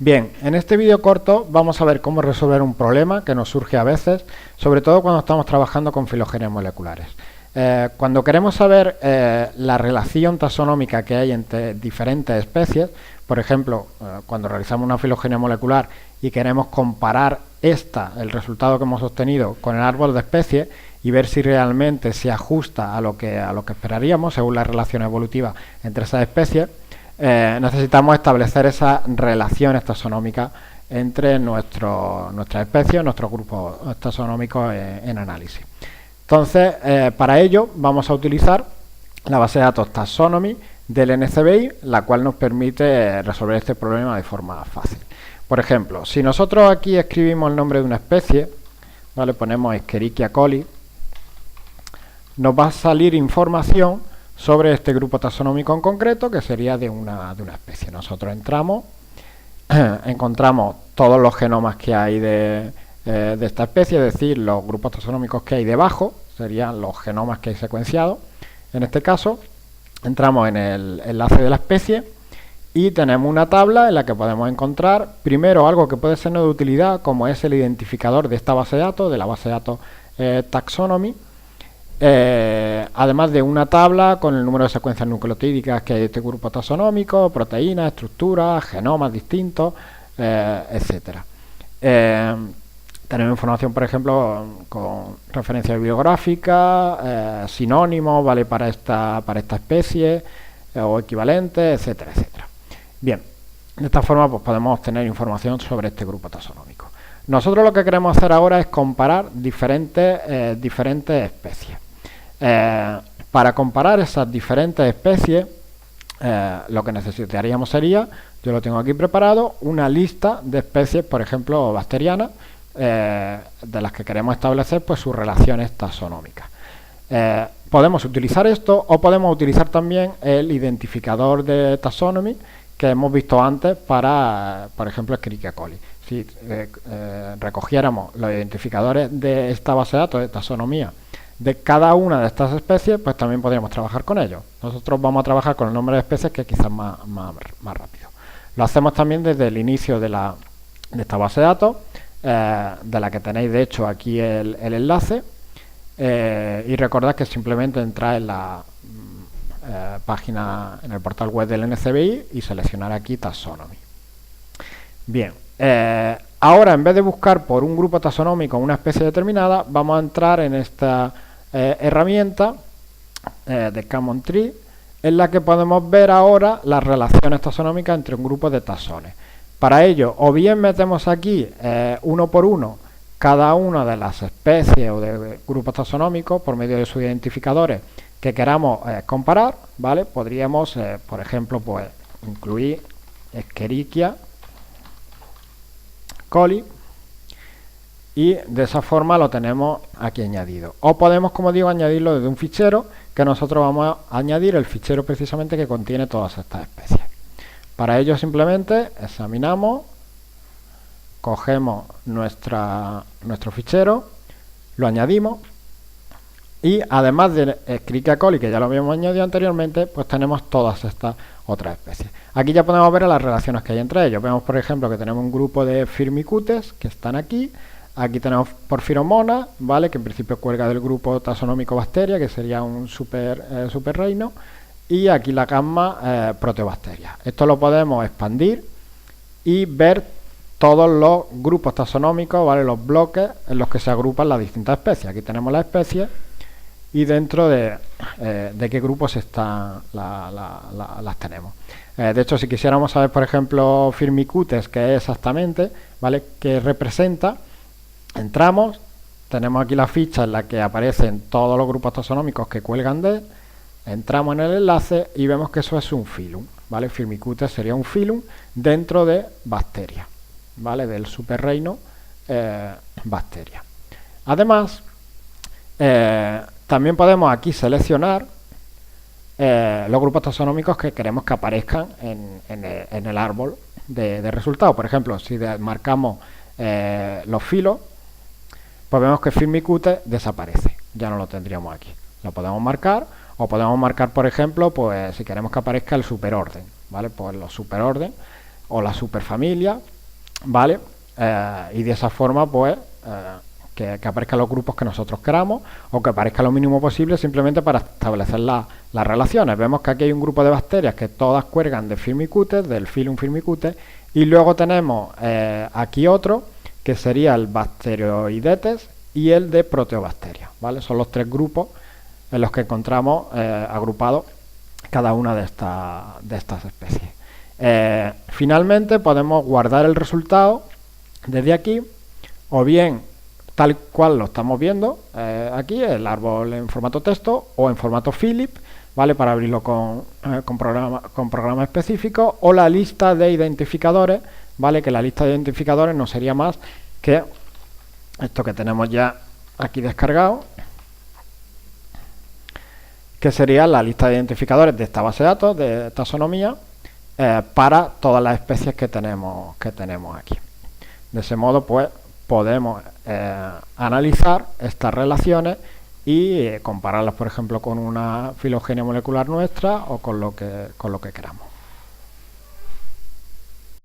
Bien, en este vídeo corto vamos a ver cómo resolver un problema que nos surge a veces, sobre todo cuando estamos trabajando con filogenias moleculares. Cuando queremos saber la relación taxonómica que hay entre diferentes especies, por ejemplo, cuando realizamos una filogenia molecular y queremos comparar el resultado que hemos obtenido con el árbol de especies y ver si realmente se ajusta a lo que esperaríamos según la relación evolutiva entre esas especies, necesitamos establecer esas relaciones taxonómicas entre nuestras especies, nuestros grupos taxonómicos en análisis. Entonces, para ello vamos a utilizar la base de datos Taxonomy del NCBI, la cual nos permite resolver este problema de forma fácil. Por ejemplo, si nosotros aquí escribimos el nombre de una especie, ¿vale? Ponemos Escherichia coli, nos va a salir información sobre este grupo taxonómico en concreto, que sería de una especie. Nosotros entramos, encontramos todos los genomas que hay de esta especie, es decir, los grupos taxonómicos que hay debajo, serían los genomas que hay secuenciados. En este caso, entramos en el enlace de la especie y tenemos una tabla en la que podemos encontrar, primero, algo que puede sernos de utilidad, como es el identificador de esta base de datos, de la base de datos Taxonomy, además de una tabla con el número de secuencias nucleotídicas que hay de este grupo taxonómico, proteínas, estructuras, genomas distintos, etcétera. Tenemos información, por ejemplo, con referencia bibliográfica, sinónimos, ¿vale? para esta especie, o equivalentes, etcétera, etcétera. Bien, de esta forma pues podemos obtener información sobre este grupo taxonómico. Nosotros lo que queremos hacer ahora es comparar diferentes especies. Para comparar esas diferentes especies, lo que necesitaríamos sería, yo lo tengo aquí preparado, una lista de especies, por ejemplo, bacterianas, de las que queremos establecer pues sus relaciones taxonómicas. Podemos utilizar esto o podemos utilizar también el identificador de Taxonomy que hemos visto antes para, por ejemplo, Escherichia coli. Si recogiéramos los identificadores de esta base de datos de taxonomía de cada una de estas especies, pues también podríamos trabajar con ellos. Nosotros vamos a trabajar con el nombre de especies, que quizás más rápido. Lo hacemos también desde el inicio de esta base de datos, de la que tenéis de hecho aquí el enlace, y recordad que simplemente entrar en la página, en el portal web del NCBI y seleccionar aquí Taxonomy. Bien, ahora en vez de buscar por un grupo taxonómico una especie determinada, vamos a entrar en esta herramienta de Common Tree, en la que podemos ver ahora las relaciones taxonómicas entre un grupo de taxones. Para ello, o bien metemos aquí uno por uno cada una de las especies o de grupos taxonómicos por medio de sus identificadores que queramos comparar, ¿vale? Podríamos, por ejemplo, pues incluir Escherichia coli y de esa forma lo tenemos aquí añadido. O podemos, como digo, añadirlo desde un fichero que nosotros vamos a añadir el fichero precisamente que contiene todas estas especies. Para ello simplemente examinamos, cogemos nuestro fichero, lo añadimos y además de Escherichia coli, que ya lo habíamos añadido anteriormente, pues tenemos todas estas otras especies. Aquí ya podemos ver las relaciones que hay entre ellos. Vemos, por ejemplo, que tenemos un grupo de Firmicutes que están aquí. Aquí tenemos Porphyromonas, ¿vale? Que en principio cuelga del grupo taxonómico Bacteria, que sería un superreino. Y aquí la gamma Proteobacteria. Esto lo podemos expandir y ver todos los grupos taxonómicos, ¿vale? Los bloques en los que se agrupan las distintas especies. Aquí tenemos las especies y dentro de qué grupos las tenemos. De hecho, si quisiéramos saber, por ejemplo, Firmicutes, qué es exactamente, ¿vale? ¿Qué representa? Entramos, tenemos aquí la ficha en la que aparecen todos los grupos taxonómicos que cuelgan de él. Entramos en el enlace y vemos que eso es un filum, ¿vale? Firmicutes sería un filum dentro de Bacteria, ¿vale? Del superreino Bacteria. Además, también podemos aquí seleccionar los grupos taxonómicos que queremos que aparezcan en el árbol de resultados. Por ejemplo, si marcamos los filos, pues vemos que Firmicutes desaparece. Ya no lo tendríamos aquí. Lo podemos marcar, o podemos marcar, por ejemplo, pues si queremos que aparezca el superorden, ¿vale? Pues los superorden o la superfamilia, ¿vale? Y de esa forma, pues, que aparezcan los grupos que nosotros queramos o que aparezca lo mínimo posible simplemente para establecer las relaciones. Vemos que aquí hay un grupo de bacterias que todas cuelgan de Firmicutes, del filum Firmicutes, y luego tenemos aquí otro que sería el Bacteroidetes y el de Proteobacterias, ¿vale? Son los tres grupos en los que encontramos agrupados cada una de estas especies. Finalmente podemos guardar el resultado desde aquí, o bien tal cual lo estamos viendo aquí, el árbol en formato texto o en formato Philip, ¿vale? Para abrirlo con programa específico, o la lista de identificadores, ¿vale? Que la lista de identificadores no sería más que esto que tenemos ya aquí descargado, que sería la lista de identificadores de esta base de datos de taxonomía para todas las especies que tenemos aquí. De ese modo, pues, podemos analizar estas relaciones y compararlas, por ejemplo, con una filogenia molecular nuestra o con lo que queramos.